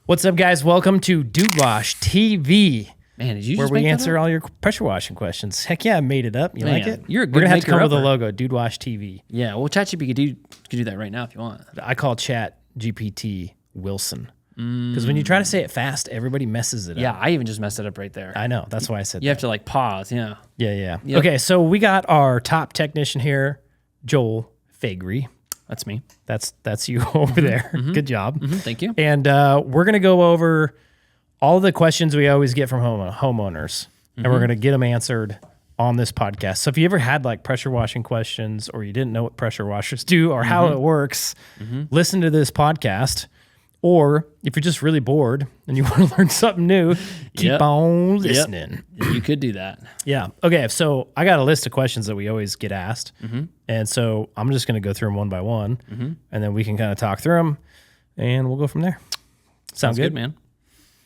What's up, guys? Welcome to Dude Wash TV, Man, did you where just we make answer that up? all your pressure washing questions. Heck yeah, I made it up. You like Man, it? you're a good We're gonna have to come up with a maker-upper. logo, Dude Wash TV. Yeah, well, ChatGPT could do that right now if you want. I call Chat GPT Wilson because when you try to say it fast, everybody messes it Yeah, up. I even just messed it up right there. I know. That's why I said You that. have to like pause. Yeah. Yeah. Yep. Okay, so we got our top technician here, Joel Fagry. That's me. That's you over there. Good job. Thank you. And we're going to go over all the questions we always get from homeowners, and we're going to get them answered on this podcast. So if you ever had like pressure washing questions, or you didn't know what pressure washers do or how it works, listen to this podcast. Or if you're just really bored and you want to learn something new, keep Yep. on listening. You could do that. Yeah. Okay. So I got a list of questions that we always get asked. And so I'm just going to go through them one by one, and then we can kind of talk through them, and we'll go from there. Sound good? man.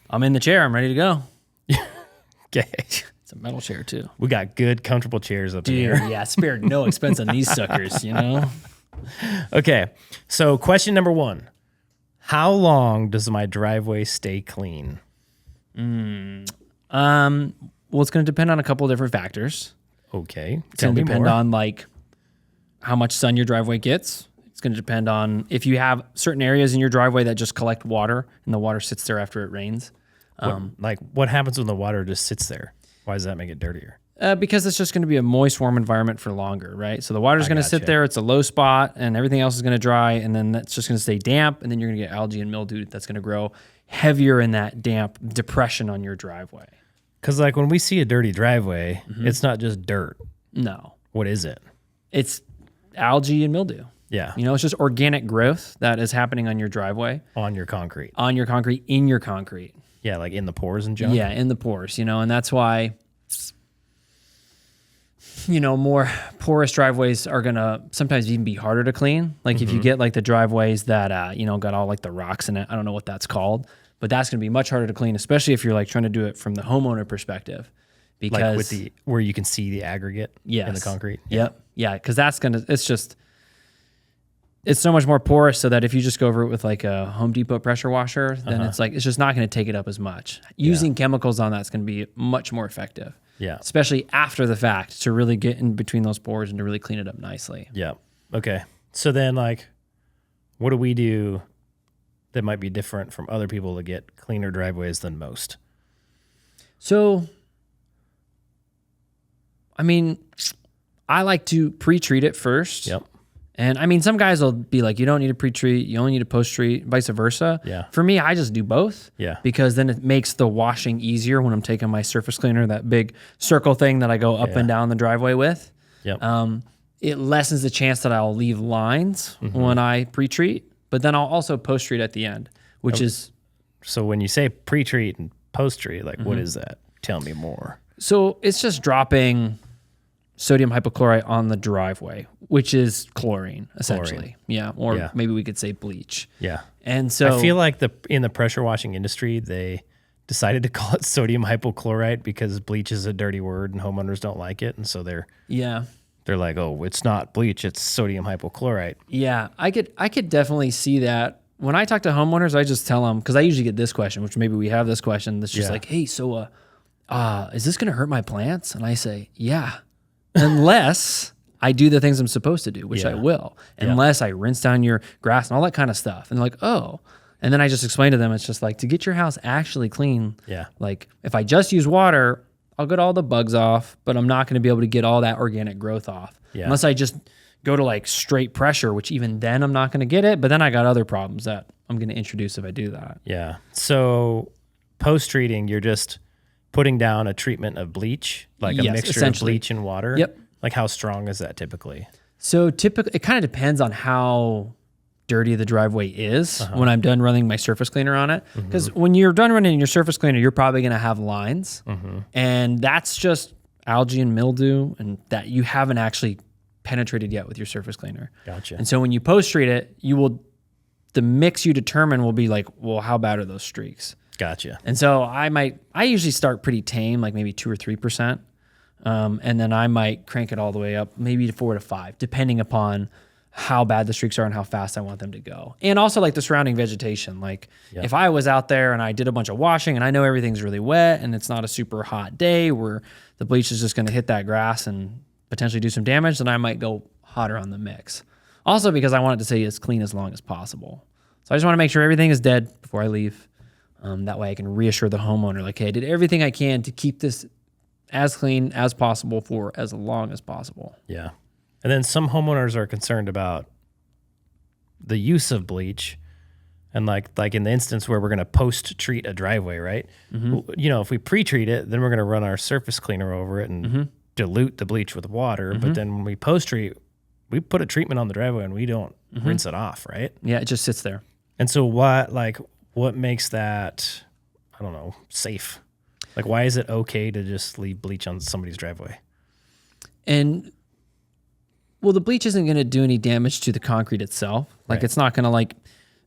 I'm in the chair. I'm ready to go. Okay. It's a metal chair too. We got good, comfortable chairs up in Dude, here. yeah, spared no expense on these suckers, you know? Okay. So question number one. How long does my driveway stay clean? Well, it's going to depend on a couple of different factors. Okay. It's going to depend on like how much sun your driveway gets. It's going to depend on if you have certain areas in your driveway that just collect water and the water sits there after it rains. What happens when the water just sits there? Why does that make it dirtier? Because it's just going to be a moist, warm environment for longer, right? So the water's going to sit gotcha. there. It's a low spot, and everything else is going to dry, and then that's just going to stay damp, and then you're going to get algae and mildew that's going to grow heavier in that damp depression on your driveway. Because like when we see a dirty driveway, it's not just dirt. No, What is it? it's algae and mildew. Yeah. You know, it's just organic growth that is happening on your driveway, On your concrete. on your concrete, in your concrete. Yeah. Like in the pores and junk. Yeah, in the pores, you know, and that's why, you know, more porous driveways are going to sometimes even be harder to clean. Like if you get like the driveways that, you know, got all like the rocks in it, I don't know what that's called, but that's going to be much harder to clean, especially if you're like trying to do it from the homeowner perspective. Because Like with where you can see the aggregate in the concrete. Yep. Yeah. Cause that's going to, it's so much more porous so that if you just go over it with like a Home Depot pressure washer, then it's just not going to take it up as much. Using chemicals on that's going to be much more effective. Yeah. Especially after the fact to really get in between those pores and to really clean it up nicely. Yeah. Okay. So then like, what do we do that might be different from other people to get cleaner driveways than most? So, I mean, I like to pre-treat it first. Yep. And I mean, some guys will be like, you don't need to pre-treat, you only need to post-treat, vice versa. Yeah. For me, I just do both. Yeah. Because then it makes the washing easier when I'm taking my surface cleaner, that big circle thing that I go up and down the driveway with. Yep. It lessens the chance that I'll leave lines when I pre-treat, but then I'll also post-treat at the end, which is... So when you say pre-treat and post-treat, like what is that? Tell me more. So it's just dropping sodium hypochlorite on the driveway, which is chlorine, essentially. Yeah. Or maybe we could say bleach. Yeah. And so I feel like in the pressure washing industry, they decided to call it sodium hypochlorite because bleach is a dirty word and homeowners don't like it. And so they're like, oh, it's not bleach, it's sodium hypochlorite. Yeah, I could definitely see that. When I talk to homeowners, I just tell them, because I usually get this question, which maybe we have this question that's just like, hey, so is this going to hurt my plants? And I say, yeah, unless I do the things I'm supposed to do, which I will, unless I rinse down your grass and all that kind of stuff. And like, oh, and then I just explain to them, it's just like, to get your house actually clean, like if I just use water, I'll get all the bugs off, but I'm not going to be able to get all that organic growth off unless I just go to like straight pressure, which even then I'm not going to get it. But then I got other problems that I'm going to introduce if I do that. Yeah. So post-treating, you're just putting down a treatment of bleach, like a mixture of bleach and water. Yep. Like how strong is that typically? So typically, it kind of depends on how dirty the driveway is when I'm done running my surface cleaner on it. Because when you're done running your surface cleaner, you're probably going to have lines. And that's just algae and mildew and that you haven't actually penetrated yet with your surface cleaner. Gotcha. And so when you post-treat it, the mix you determine will be like, well, how bad are those streaks? Gotcha. And so I usually start pretty tame, like maybe 2 or 3%. And then I might crank it all the way up, maybe to 4 to 5, depending upon how bad the streaks are and how fast I want them to go. And also like the surrounding vegetation. Like if I was out there and I did a bunch of washing and I know everything's really wet and it's not a super hot day where the bleach is just going to hit that grass and potentially do some damage, then I might go hotter on the mix. Also because I want it to stay as clean as long as possible. So I just want to make sure everything is dead before I leave. That way I can reassure the homeowner, like, hey, I did everything I can to keep this as clean as possible for as long as possible. Yeah. And then some homeowners are concerned about the use of bleach. And like in the instance where we're going to post-treat a driveway, right? You know, if we pre-treat it, then we're going to run our surface cleaner over it and dilute the bleach with water. But then when we post-treat, we put a treatment on the driveway and we don't rinse it off, right? Yeah, it just sits there. And so what makes that, I don't know, safe? Like, why is it okay to just leave bleach on somebody's driveway? And well, the bleach isn't going to do any damage to the concrete itself. Like it's not going to like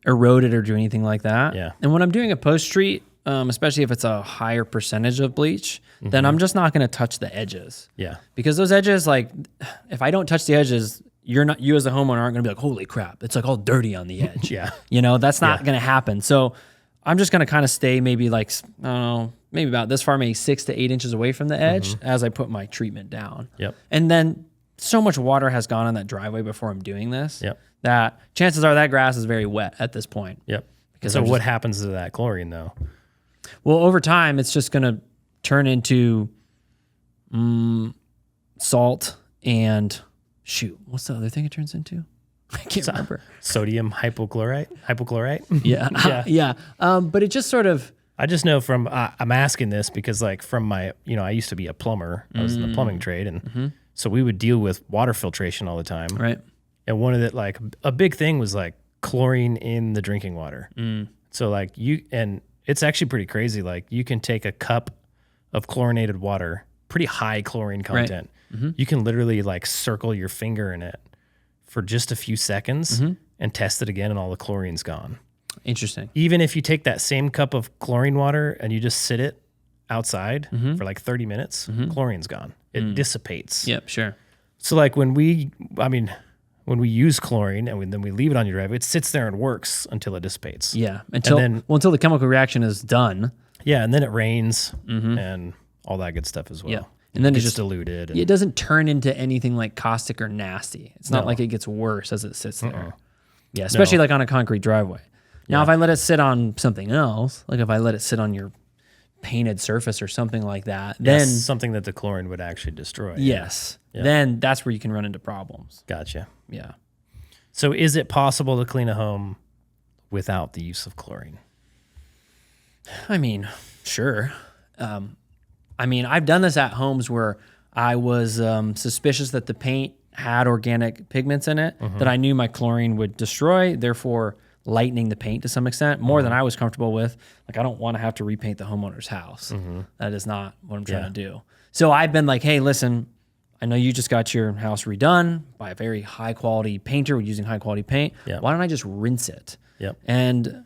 erode it or do anything like that. Yeah. And when I'm doing a post treat, especially if it's a higher percentage of bleach, then I'm just not going to touch the edges. Yeah. Because those edges, like if I don't touch the edges, you as a homeowner aren't going to be like, holy crap, it's like all dirty on the edge. Yeah. You know, that's not going to happen. So I'm just going to kind of stay maybe like, I don't know, maybe about this far, maybe 6 to 8 inches away from the edge as I put my treatment down. Yep. And then so much water has gone on that driveway before I'm doing this that chances are that grass is very wet at this point. Yep. Because so what happens to that chlorine though? Well, over time, it's just going to turn into salt and what's the other thing it turns into? I can't remember. Sodium hypochlorite? Yeah. But it just sort of... I just know from, I'm asking this because like from my, I used to be a plumber. I was in the plumbing trade. And so we would deal with water filtration all the time. Right. And one of the, like a big thing was like chlorine in the drinking water. So like and it's actually pretty crazy. Like you can take a cup of chlorinated water, pretty high chlorine content. Right. You can literally like circle your finger in it for just a few seconds and test it again and all the chlorine's gone. Interesting. Even if you take that same cup of chlorine water and you just sit it outside for like 30 minutes, chlorine's gone. It dissipates. Yep, sure. So like when we use chlorine and then we leave it on your driveway, it sits there and works until it dissipates. Yeah, until the chemical reaction is done. Yeah, and then it rains and all that good stuff as well. Yeah. And then it gets diluted. It doesn't turn into anything like caustic or nasty. It's not like it gets worse as it sits there. Yeah, especially like on a concrete driveway. Now, if I let it sit on something else, like if I let it sit on your painted surface or something like that, then something that the chlorine would actually destroy. Yes. Yeah. Then that's where you can run into problems. Gotcha. Yeah. So is it possible to clean a home without the use of chlorine? I mean, sure. I've done this at homes where I was suspicious that the paint had organic pigments in it that I knew my chlorine would destroy, therefore lightening the paint to some extent, more than I was comfortable with. Like, I don't want to have to repaint the homeowner's house. That is not what I'm trying to do. So I've been like, hey, listen, I know you just got your house redone by a very high quality painter using high quality paint. Yep. Why don't I just rinse it? Yep. And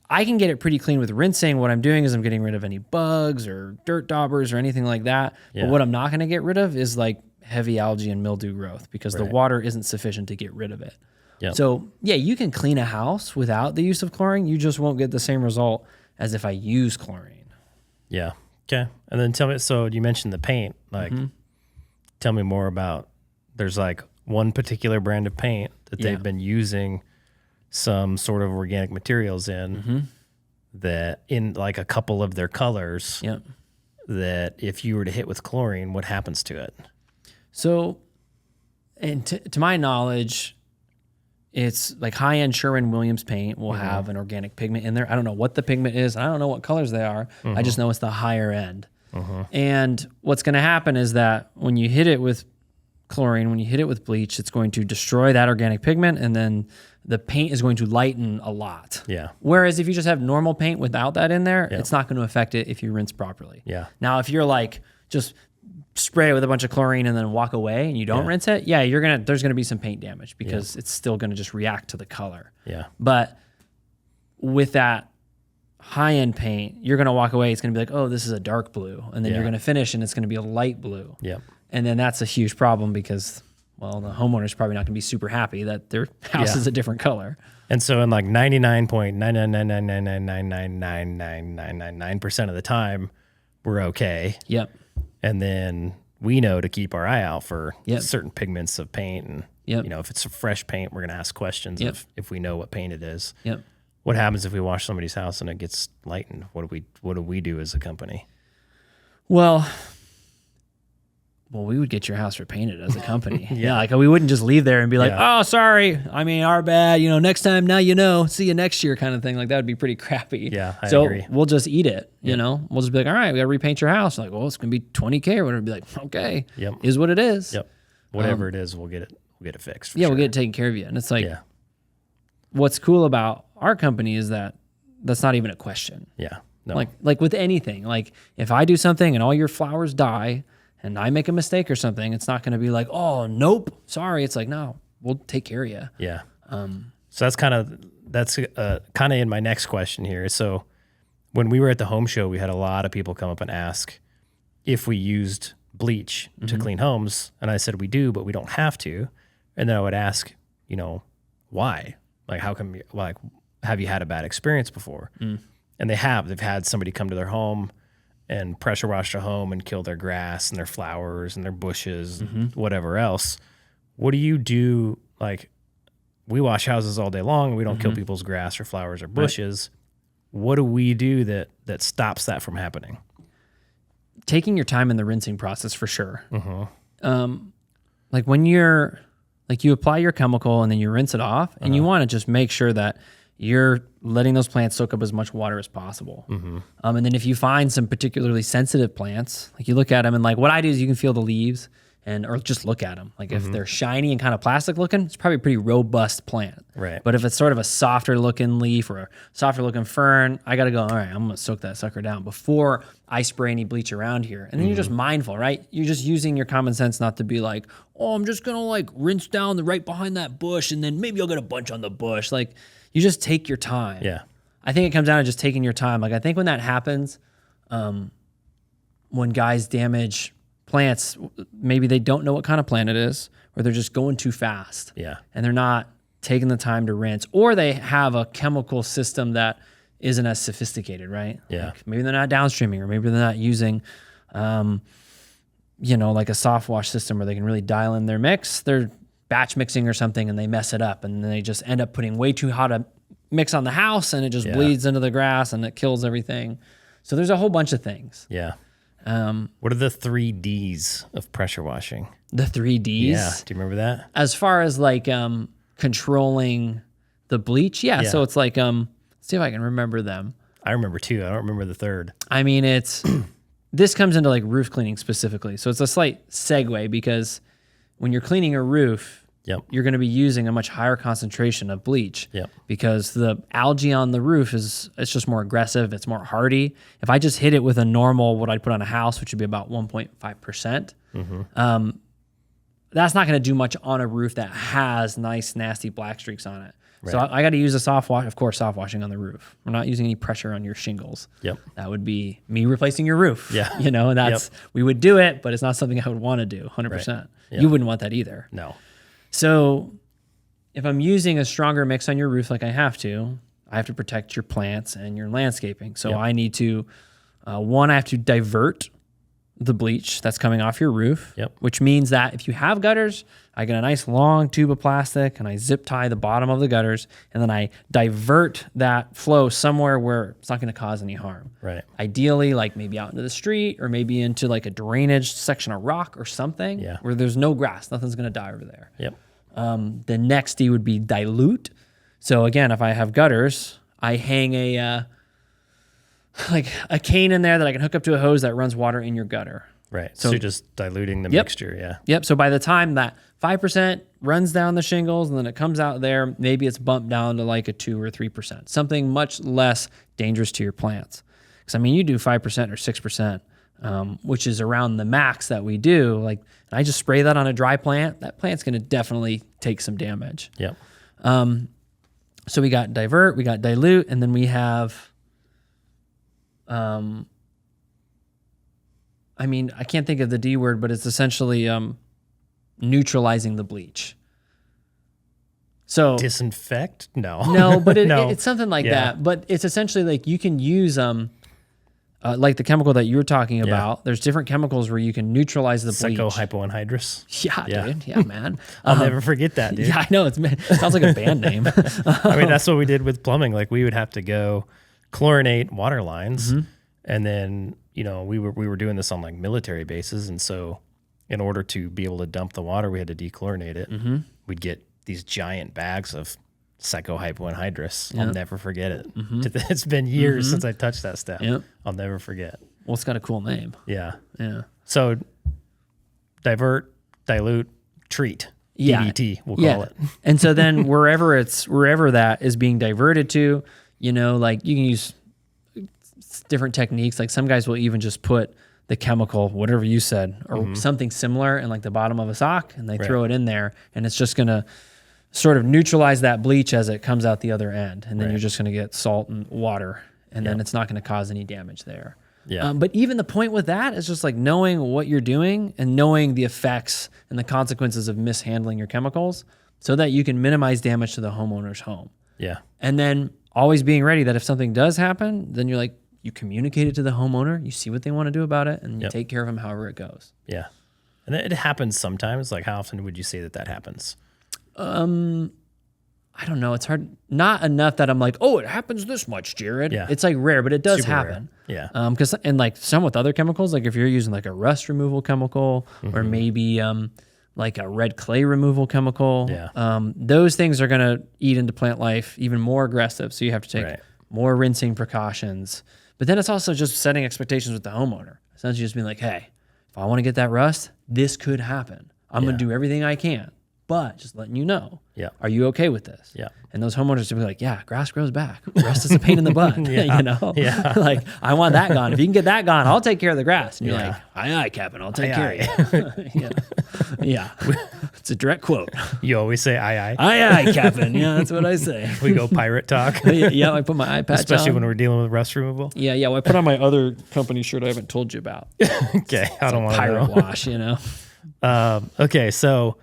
I can get it pretty clean with rinsing. What I'm doing is I'm getting rid of any bugs or dirt daubers or anything like that. Yeah. But what I'm not going to get rid of is like heavy algae and mildew growth because the water isn't sufficient to get rid of it. Yep. So yeah, you can clean a house without the use of chlorine. You just won't get the same result as if I use chlorine. Yeah. Okay. And then tell me, so you mentioned the paint, like tell me more about, there's like one particular brand of paint that they've been using some sort of organic materials in that in like a couple of their colors that if you were to hit with chlorine, what happens to it? So, and to my knowledge, it's like high-end Sherwin-Williams paint will have an organic pigment in there. I don't know what the pigment is. I don't know what colors they are. I just know it's the higher end. And what's going to happen is that when you hit it with chlorine, when you hit it with bleach, it's going to destroy that organic pigment, and then the paint is going to lighten a lot. Yeah. Whereas if you just have normal paint without that in there, it's not going to affect it if you rinse properly. Yeah. Now, if you're like just spray it with a bunch of chlorine and then walk away and you don't rinse it, there's gonna be some paint damage because it's still gonna just react to the color. Yeah. But with that high-end paint, you're gonna walk away, it's gonna be like, oh, this is a dark blue, and then you're gonna finish and it's gonna be a light blue. Yeah. And then that's a huge problem because well, the homeowner's probably not going to be super happy that their house is a different color. And so in like 99.99999999999% of the time, we're okay. Yep. And then we know to keep our eye out for Yep. certain pigments of paint. And, Yep. you know, if it's a fresh paint, we're going to ask questions Yep. of if we know what paint it is. Yep. What happens if we wash somebody's house and it gets lightened? What do we do as a company? Well, we would get your house repainted as a company. Yeah, like we wouldn't just leave there and be like, oh, sorry. I mean, our bad. You know, next time, now you know. See you next year kind of thing. Like that would be pretty crappy. Yeah, I so agree. we'll just eat it, you know. We'll just be like, all right, we got to repaint your house. Like, well, it's going to be $20K or whatever. Be like, okay, is what it is. Yep. Whatever it is, we'll get it fixed. We'll get it taken care of you. And it's like, yeah. What's cool about our company is that that's not even a question. Yeah. No. Like with anything, like if I do something and all your flowers die and I make a mistake or something, it's not going to be like, oh, nope, sorry. It's like, no, we'll take care of you. Yeah. So that's kind of in my next question here. So when we were at the home show, we had a lot of people come up and ask if we used bleach to clean homes. And I said, we do, but we don't have to. And then I would ask, you know, why? Like, how come, like, have you had a bad experience before? And they've had somebody come to their home and pressure wash their home and kill their grass and their flowers and their bushes and whatever else. What do you do? Like, we wash houses all day long and we don't kill people's grass or flowers or bushes. Right. What do we do that stops that from happening? Taking your time in the rinsing process for sure. Like when you apply your chemical and then you rinse it off and you want to just make sure that you're letting those plants soak up as much water as possible. And then if you find some particularly sensitive plants, like you look at them and like what I do is you can feel the leaves or just look at them. Like if they're shiny and kind of plastic looking, it's probably a pretty robust plant. Right. But if it's sort of a softer looking leaf or a softer looking fern, I got to go, all right, I'm going to soak that sucker down before I spray any bleach around here. And then you're just mindful, right? You're just using your common sense not to be like, oh, I'm just going to like rinse down right behind that bush and then maybe I'll get a bunch on the bush. Like you just take your time. Yeah. I think it comes down to just taking your time. Like I think when that happens, when guys damage plants, maybe they don't know what kind of plant it is, or they're just going too fast. Yeah. And they're not taking the time to rinse, or they have a chemical system that isn't as sophisticated, right? Yeah. Like maybe they're not downstreaming, or maybe they're not using, like a soft wash system where they can really dial in their mix. They're batch mixing or something and they mess it up and then they just end up putting way too hot a mix on the house and it just bleeds into the grass and it kills everything. So there's a whole bunch of things. Yeah. What are the 3 Ds of pressure washing? The 3 Ds? Yeah. Do you remember that? As far as like controlling the bleach? Yeah. So it's like, let's see if I can remember them. I remember 2. I don't remember the 3rd. I mean, this comes into like roof cleaning specifically. So it's a slight segue because when you're cleaning a roof, you're going to be using a much higher concentration of bleach because the algae on the roof it's just more aggressive. It's more hardy. If I just hit it with a normal, what I'd put on a house, which would be about 1.5%, that's not going to do much on a roof that has nice, nasty black streaks on it. Right. So I got to use a soft wash, of course, soft washing on the roof. We're not using any pressure on your shingles. That would be me replacing your roof. And we would do it, but it's not something I would want to do 100%. Right. You wouldn't want that either. No. So if I'm using a stronger mix on your roof like I have to protect your plants and your landscaping. So I need to, I have to divert the bleach that's coming off your roof, which means that if you have gutters, I get a nice long tube of plastic and I zip tie the bottom of the gutters and then I divert that flow somewhere where it's not going to cause any harm. Right. Ideally, like maybe out into the street or maybe into like a drainage section of rock or something where there's no grass. Nothing's going to die over there. The next D would be dilute. So again, if I have gutters, I hang a cane in there that I can hook up to a hose that runs water in your gutter. Right. So you're just diluting the mixture. So by the time that 5% runs down the shingles and then it comes out there, maybe it's bumped down to like a 2 or 3%, something much less dangerous to your plants. Because I mean, you do 5% or 6%, which is around the max that we do. Like, I just spray that on a dry plant. That plant's going to definitely take some damage. So we got divert, we got dilute, and then we have. I mean, I can't think of the D word, but it's essentially neutralizing the bleach. So Disinfect? No. no, but No. it's something like Yeah. that. But it's essentially like you can use like the chemical that you were talking about. There's different chemicals where you can neutralize the bleach. Psychohypoanhydrous. Yeah, dude. Yeah, man. I'll never forget that, dude. Yeah, I know. It sounds like a band name. I mean, that's what we did with plumbing. Like we would have to go chlorinate water lines, and then we were doing this on like military bases, and so in order to be able to dump the water, we had to dechlorinate it. We'd get these giant bags of psychohypoanhydrous. I'll never forget it. It's been years since I touched that stuff. Yep. I'll never forget. Well, it's got a cool name. Yeah. Yeah. So divert, dilute, treat. Yeah. DDT, we'll call it. And so then wherever that is being diverted to, like you can use different techniques. Like some guys will even just put the chemical, whatever you said, or something similar in like the bottom of a sock, and they throw it in there, and it's just going to sort of neutralize that bleach as it comes out the other end. And then you're just going to get salt and water, and then it's not going to cause any damage there. Yeah. But even the point with that is just like knowing what you're doing and knowing the effects and the consequences of mishandling your chemicals so that you can minimize damage to the homeowner's home. Yeah. And then always being ready that if something does happen, then you're like, you communicate it to the homeowner, you see what they want to do about it, and you take care of them however it goes. Yeah. And it happens sometimes. Like how often would you say that happens? I don't know. It's hard. Not enough that I'm like, oh, it happens this much, Jared. Yeah. It's like rare, but it does Super happen. rare. Yeah. And like some with other chemicals, like if you're using like a rust removal chemical or maybe like a red clay removal chemical, those things are going to eat into plant life even more aggressive. So you have to take more rinsing precautions. But then it's also just setting expectations with the homeowner. Essentially just being like, hey, if I want to get that rust, this could happen. I'm going to do everything I can. But just letting you know, are you okay with this? Yeah. And those homeowners will be like, yeah, grass grows back. Rust is a pain in the butt. Yeah. Like, I want that gone. If you can get that gone, I'll take care of the grass. And you're like, aye, Captain, I'll take care of you. Yeah. It's a direct quote. You always say aye, aye. Aye, Captain. Yeah, that's what I say. We go pirate talk. Yeah, I put my eye patch Especially on. when we're dealing with rust removal. Yeah. Well, I put on my other company shirt I haven't told you about. Okay. I don't want to Pirate know. wash, Okay. So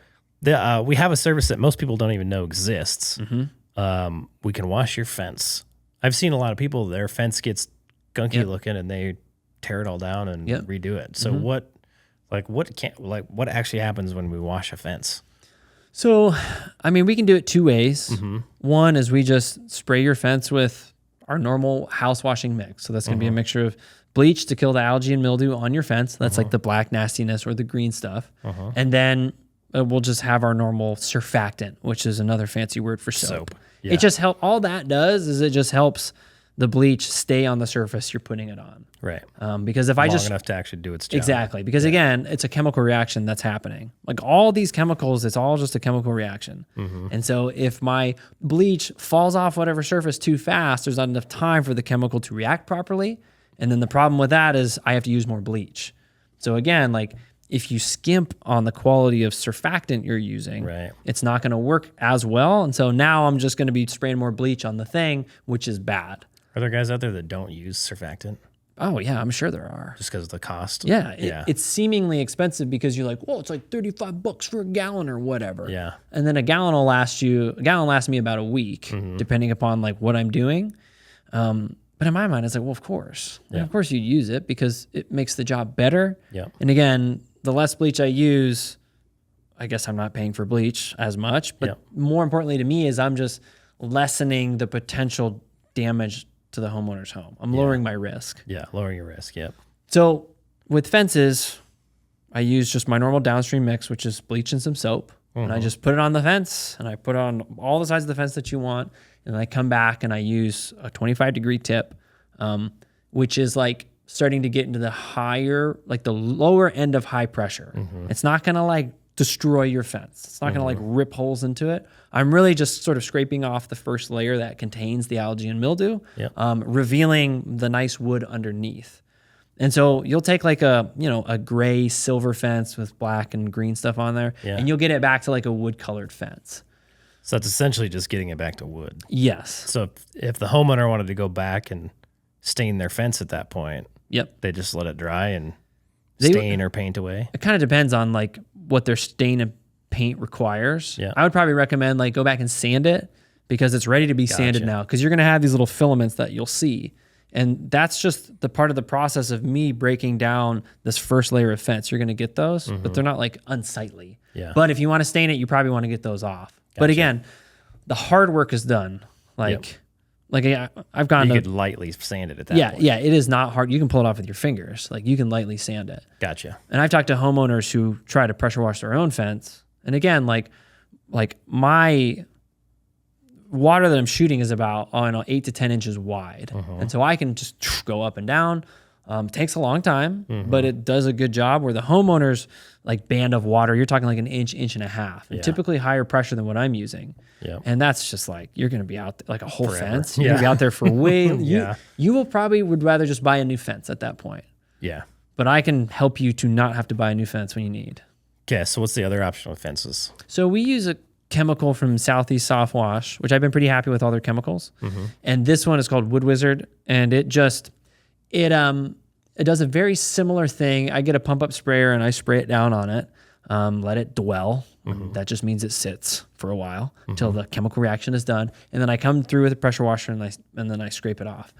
we have a service that most people don't even know exists. We can wash your fence. I've seen a lot of people, their fence gets gunky looking and they tear it all down and redo it. So what actually happens when we wash a fence? So, I mean, we can do it two ways. One is we just spray your fence with our normal house washing mix. So that's going to be a mixture of bleach to kill the algae and mildew on your fence. That's like the black nastiness or the green stuff. And then we'll just have our normal surfactant, which is another fancy word for soap. Yeah. It just all that does is it just helps the bleach stay on the surface you're putting it on. Right. Because if I Long enough to actually do its job. Exactly. Because again, it's a chemical reaction that's happening. Like all these chemicals, it's all just a chemical reaction. And so if my bleach falls off whatever surface too fast, there's not enough time for the chemical to react properly. And then the problem with that is I have to use more bleach. So again, like if you skimp on the quality of surfactant you're using, it's not going to work as well. And so now I'm just going to be spraying more bleach on the thing, which is bad. Are there guys out there that don't use surfactant? Oh, yeah, I'm sure there are. Just because of the cost? Yeah, it's seemingly expensive because you're like, well, it's like $35 for a gallon or whatever. Yeah. And then a gallon lasts me about a week, depending upon like what I'm doing. But in my mind, it's like, well, of course. And of course you'd use it because it makes the job better. Yeah. And again, the less bleach I use, I guess I'm not paying for bleach as much. But more importantly to me is I'm just lessening the potential damage to the homeowner's home. I'm lowering my risk. Yeah, lowering your risk, So with fences, I use just my normal downstream mix, which is bleach and some soap. And I just put it on the fence, and I put it on all the sides of the fence that you want. And I come back and I use a 25-degree tip, which is like starting to get into the higher, like the lower end of high pressure. It's not going to like destroy your fence. It's not going to like rip holes into it. I'm really just sort of scraping off the first layer that contains the algae and mildew, revealing the nice wood underneath. And so you'll take like a gray silver fence with black and green stuff on there, and you'll get it back to like a wood colored fence. So it's essentially just getting it back to wood. Yes. So if the homeowner wanted to go back and stain their fence at that point, they just let it dry and stain or paint away. It kind of depends on like what their paint requires. Yeah. I would probably recommend like go back and sand it because it's ready to be sanded now, because you're going to have these little filaments that you'll see. And that's just the part of the process of me breaking down this first layer of fence. You're going to get those, but they're not like unsightly. Yeah. But if you want to stain it, you probably want to get those off. But again, the hard work is done. Like I've gone You could lightly sand it at that point. Yeah, it is not hard. You can pull it off with your fingers. Like you can lightly sand it. Gotcha. And I've talked to homeowners who try to pressure wash their own fence. And again, like my water that I'm shooting is about 8 to 10 inches wide. And so I can just go up and down. Takes a long time, but it does a good job. Where the homeowners like band of water, you're talking like an inch and a half, and typically higher pressure than what I'm using. Yeah. And that's just like, you're going to be out there, like a whole fence. You're going to be out there for way, you will probably would rather just buy a new fence at that point. Yeah. But I can help you to not have to buy a new fence when you need. Okay. So what's the other option with fences? So we use a chemical from Southeast Soft Wash, which I've been pretty happy with all their chemicals. And this one is called Wood Wizard, and it does a very similar thing. I get a pump up sprayer and I spray it down on it, let it dwell. That just means it sits for a while until the chemical reaction is done. And then I come through with a pressure washer and then I scrape it off.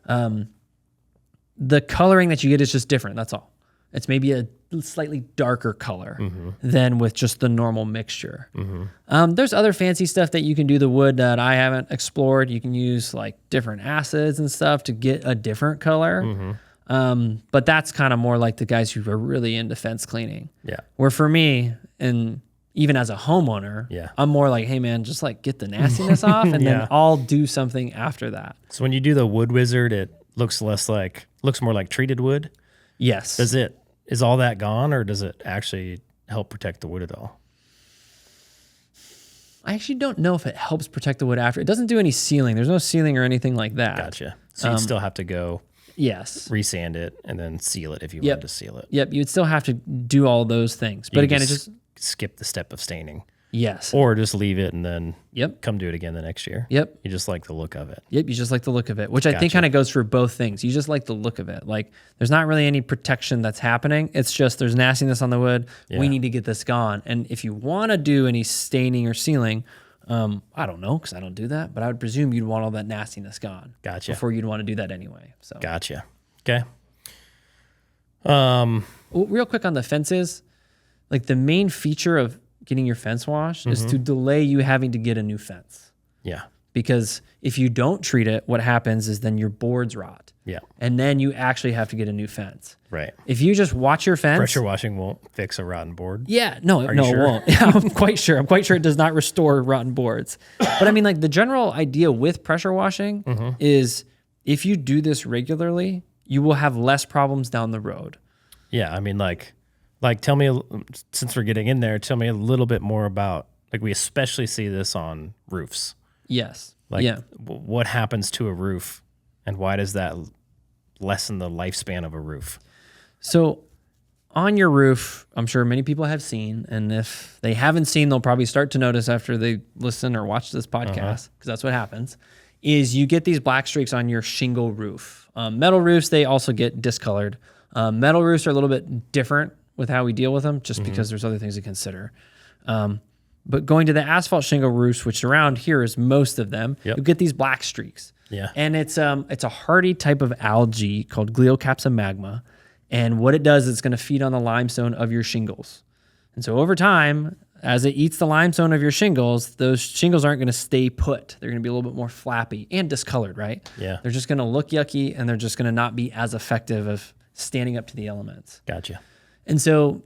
The coloring that you get is just different. That's all. It's maybe a slightly darker color than with just the normal mixture. There's other fancy stuff that you can do the wood that I haven't explored. You can use like different acids and stuff to get a different color. But that's kind of more like the guys who are really into fence cleaning. Yeah. Where for me, and even as a homeowner, I'm more like, hey man, just like get the nastiness off, and then I'll do something after that. So when you do the Wood Wizard, it looks more like treated wood. Yes. Is all that gone, or does it actually help protect the wood at all? I actually don't know if it helps protect the wood after. It doesn't do any sealing. There's no sealing or anything like that. Gotcha. So you still have to go resand it and then seal it if you wanted to seal it. Yep. You'd still have to do all those things. But again, it just skip the step of staining. Yes. Or just leave it and then come do it again the next year. Yep. You just like the look of it. Yep. You just like the look of it, which I think kind of goes for both things. You just like the look of it. Like there's not really any protection that's happening. It's just there's nastiness on the wood. Yeah. We need to get this gone. And if you want to do any staining or sealing, I don't know, because I don't do that, but I would presume you'd want all that nastiness gone. Gotcha. Before you'd want to do that anyway. So. Gotcha. Okay. Well, real quick on the fences, like the main feature of getting your fence washed is to delay you having to get a new fence. Yeah. Because if you don't treat it, what happens is then your boards rot. Yeah. And then you actually have to get a new fence. Right. If you just watch your fence. Pressure washing won't fix a rotten board. Yeah. No, it won't. Yeah, I'm quite sure. I'm quite sure it does not restore rotten boards. But I mean, like the general idea with pressure washing is if you do this regularly, you will have less problems down the road. Yeah. I mean, like tell me, since we're getting in there, tell me a little bit more about, like we especially see this on roofs. Yes. What happens to a roof and why does that lessen the lifespan of a roof? So on your roof, I'm sure many people have seen, and if they haven't seen, they'll probably start to notice after they listen or watch this podcast, because that's what happens, is you get these black streaks on your shingle roof. Metal roofs, they also get discolored. Metal roofs are a little bit different with how we deal with them, just because there's other things to consider. But going to the asphalt shingle roofs, which around here is most of them, you get these black streaks. Yeah. And it's a hardy type of algae called Gliocapsa magma. And what it does is it's going to feed on the limestone of your shingles. And so over time, as it eats the limestone of your shingles, those shingles aren't going to stay put. They're going to be a little bit more flappy and discolored, right? Yeah. They're just going to look yucky, and they're just going to not be as effective of standing up to the elements. Gotcha. And so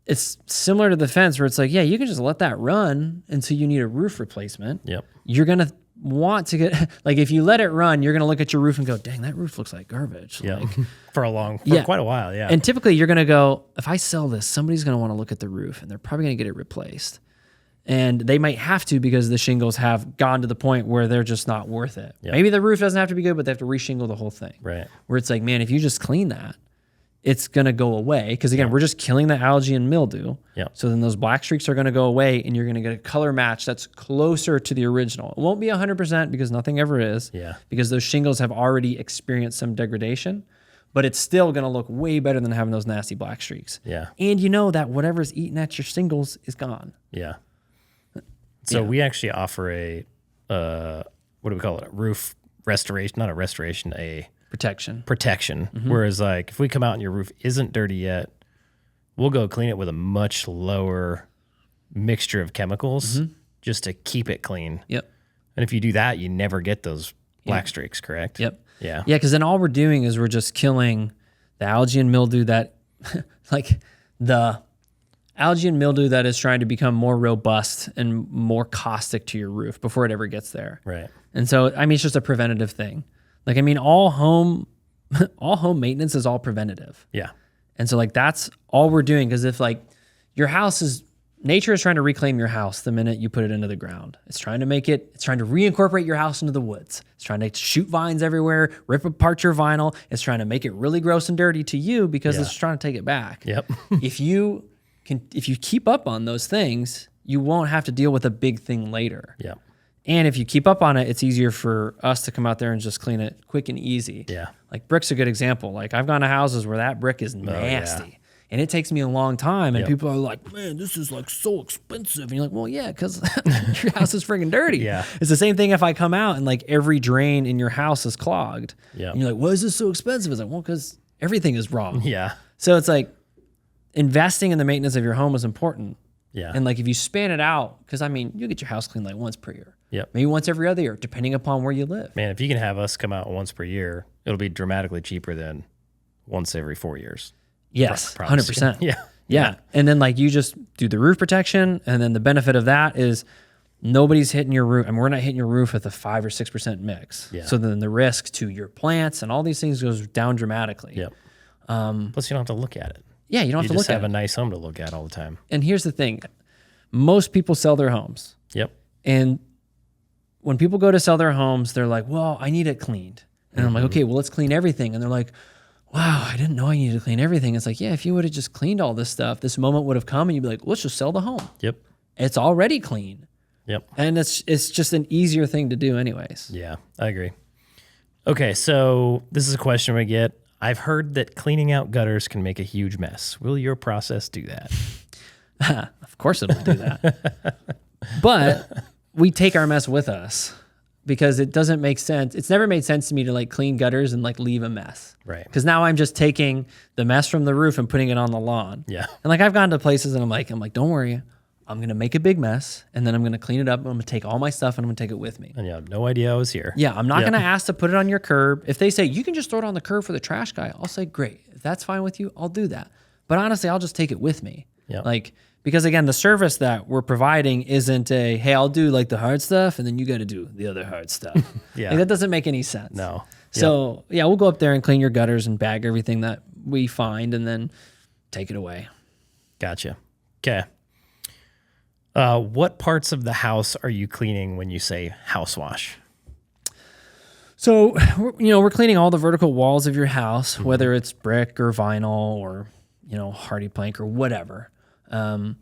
it's similar to the fence where it's like, yeah, you can just let that run until you need a roof replacement. Yep. You're going to want to get, like if you let it run, you're going to look at your roof and go, dang, that roof looks like garbage. Yeah. Like, for quite a while. Yeah. And typically you're going to go, if I sell this, somebody's going to want to look at the roof and they're probably going to get it replaced. And they might have to because the shingles have gone to the point where they're just not worth it. Yep. Maybe the roof doesn't have to be good, but they have to reshingle the whole thing. Right. Where it's like, man, if you just clean that, it's going to go away. Because again, we're just killing the algae and mildew. Yep. So then those black streaks are going to go away and you're going to get a color match that's closer to the original. It won't be 100% because nothing ever is. Yeah. Because those shingles have already experienced some degradation. but it's still going to look way better than having those nasty black streaks. Yeah. And you know that whatever's eating at your shingles is gone. Yeah. So we actually offer a, what do we call it? A roof restoration, not a restoration, a Protection. Whereas like if we come out and your roof isn't dirty yet, we'll go clean it with a much lower mixture of chemicals just to keep it clean. Yep. And if you do that, you never get those black streaks, correct? Yep. Yeah. Yeah, because then all we're doing is we're just killing the algae and mildew that, like the algae and mildew that is trying to become more robust and more caustic to your roof before it ever gets there. Right. And so, I mean, it's just a preventative thing. Like, I mean, all home maintenance is all preventative. Yeah. And so, like, that's all we're doing. Because if, like, your house is, nature is trying to reclaim your house the minute you put it into the ground. It's trying to it's trying to reincorporate your house into the woods. It's trying to shoot vines everywhere, rip apart your vinyl. It's trying to make it really gross and dirty to you because it's trying to take it back. Yep. If you keep up on those things, you won't have to deal with a big thing later. Yep. And if you keep up on it, it's easier for us to come out there and just clean it quick and easy. Yeah. Like brick's a good example. Like I've gone to houses where that brick is nasty. And it takes me a long time. And people are like, man, this is like so expensive. And you're like, well, yeah, because your house is freaking dirty. Yeah. It's the same thing if I come out and like every drain in your house is clogged. Yeah. And you're like, why is this so expensive? It's like, well, because everything is wrong. Yeah. So it's like investing in the maintenance of your home is important. Yeah. And like if you span it out, because I mean, you get your house cleaned like once per year. Yep. Maybe once every other year, depending upon where you live. Man, if you can have us come out once per year, it'll be dramatically cheaper than once every 4 years. Yes, 100%. Yeah. Yeah. And then like you just do the roof protection. And then the benefit of that is nobody's hitting your roof. I mean, we're not hitting your roof with a 5 or 6% mix. Yeah. So then the risk to your plants and all these things goes down dramatically. Yep. Plus, you don't have to look at it. Yeah, you don't have to look just at have it. a nice home to look at all the time. And here's the thing. Most people sell their homes. Yep. And when people go to sell their homes, they're like, well, I need it cleaned. And I'm like, okay, well, let's clean everything. And they're like, wow, I didn't know I needed to clean everything. It's like, yeah, if you would have just cleaned all this stuff, this moment would have come and you'd be like, let's just sell the home. Yep. It's already clean. Yep. And it's just an easier thing to do anyways. Yeah, I agree. Okay, so this is a question we get. I've heard that cleaning out gutters can make a huge mess. Will your process do that? Of course it'll do that. But we take our mess with us because it doesn't make sense. It's never made sense to me to like clean gutters and like leave a mess. Right. Because now I'm just taking the mess from the roof and putting it on the lawn. Yeah. And like I've gone to places and I'm like, don't worry. I'm going to make a big mess and then I'm going to clean it up. And I'm going to take all my stuff and I'm going to take it with me. And you have no idea I was here. Yeah. I'm not going to ask to put it on your curb. If they say you can just throw it on the curb for the trash guy, I'll say, great. If that's fine with you, I'll do that. But honestly, I'll just take it with me. Yeah. Like, because again, the service that we're providing isn't a, hey, I'll do like the hard stuff and then you got to do the other hard stuff. Yeah. Like, that doesn't make any sense. No. So yeah, we'll go up there and clean your gutters and bag everything that we find and then take it away. Gotcha. Okay. What parts of the house are you cleaning when you say house wash? So, we're cleaning all the vertical walls of your house, whether it's brick or vinyl or, hardy plank or whatever. So